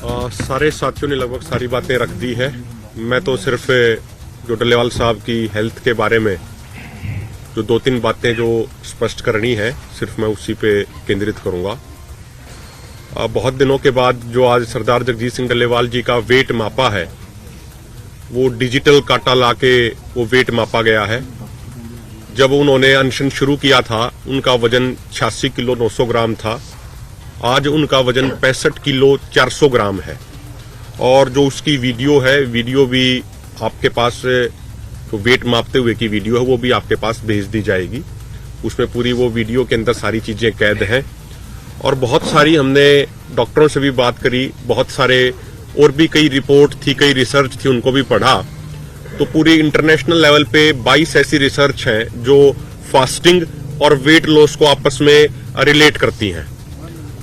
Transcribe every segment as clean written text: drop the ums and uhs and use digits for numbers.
सारे साथियों ने लगभग सारी बातें रख दी है। मैं तो सिर्फ जो डल्लेवाल साहब की हेल्थ के बारे में जो 2-3 बातें जो स्पष्ट करनी है, सिर्फ मैं उसी पे केंद्रित करूंगा। बहुत दिनों के बाद जो आज सरदार जगजीत सिंह डल्लेवाल जी का वेट मापा है, वो डिजिटल काटा लाके वो वेट मापा गया है। जब उन्होंने अनशन शुरू किया था, उनका वजन 86 किलो 900 ग्राम था। आज उनका वजन 65 किलो 400 ग्राम है। और जो उसकी वीडियो है, वीडियो भी आपके पास, जो वेट मापते हुए की वीडियो है, वो भी आपके पास भेज दी जाएगी। उसमें पूरी वो वीडियो के अंदर सारी चीजें कैद हैं। और बहुत सारी हमने डॉक्टरों से भी बात करी, बहुत सारे और भी कई रिपोर्ट थी, कई रिसर्च थी, उनको भी पढ़ा। तो पूरी इंटरनेशनल लेवल पे 22 ऐसी रिसर्च हैं जो फास्टिंग और वेट लॉस को आपस में रिलेट करती हैं।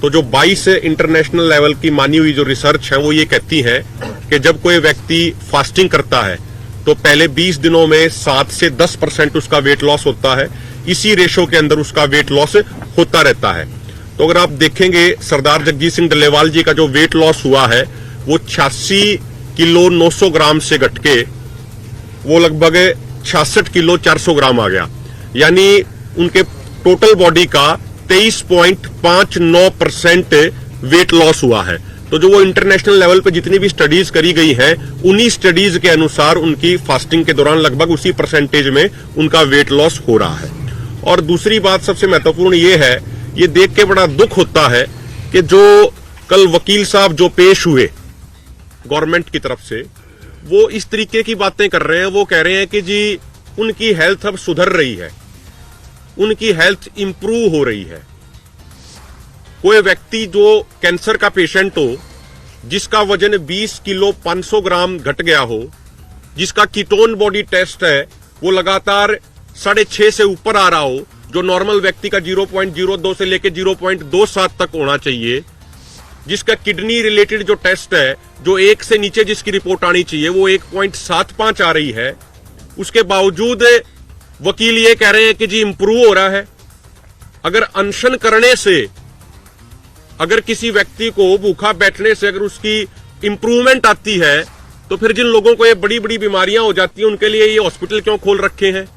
तो जो 22 इंटरनेशनल लेवल की मानी हुई जो रिसर्च है, वो ये कहती है कि जब कोई व्यक्ति फास्टिंग करता है तो पहले 20 दिनों में 7 से 10% उसका वेट लॉस होता है। इसी रेशो के अंदर उसका वेट लॉस होता रहता है। तो अगर आप देखेंगे, सरदार जगजीत सिंह डल्लेवाल जी का जो वेट लॉस हुआ है, वो 86 किलो 900 ग्राम से घट के वो लगभग 66 किलो 400 ग्राम आ गया। यानी उनके टोटल बॉडी का 23.59% वेट लॉस हुआ है। तो जो वो इंटरनेशनल लेवल पे जितनी भी स्टडीज करी गई हैं, उन्हीं स्टडीज के अनुसार उनकी फास्टिंग के दौरान लगभग उसी परसेंटेज में उनका वेट लॉस हो रहा है। और दूसरी बात सबसे महत्वपूर्ण ये है, ये देख के बड़ा दुख होता है कि जो कल वकील साहब जो पेश हुए गवर्नमेंट की तरफ से, वो इस तरीके की बातें कर रहे हैं। वो कह रहे हैं कि जी उनकी हेल्थ अब सुधर रही है, उनकी हेल्थ इंप्रूव हो रही है। कोई व्यक्ति जो कैंसर का पेशेंट हो, जिसका वजन 20 किलो 500 ग्राम घट गया हो, जिसका कीटोन बॉडी टेस्ट है वो लगातार 6.5 से ऊपर आ रहा हो, जो नॉर्मल व्यक्ति का 0.02 से लेकर 0.27 तक होना चाहिए, जिसका किडनी रिलेटेड जो टेस्ट है, जो 1 से नीचे जिसकी रिपोर्ट आनी चाहिए, वो 1.75 आ रही है, उसके बावजूद वकील ये कह रहे हैं कि जी इंप्रूव हो रहा है। अगर अनशन करने से, अगर किसी व्यक्ति को भूखा बैठने से अगर उसकी इंप्रूवमेंट आती है, तो फिर जिन लोगों को ये बड़ी बड़ी बीमारियां हो जाती हैं, उनके लिए ये हॉस्पिटल क्यों खोल रखे हैं?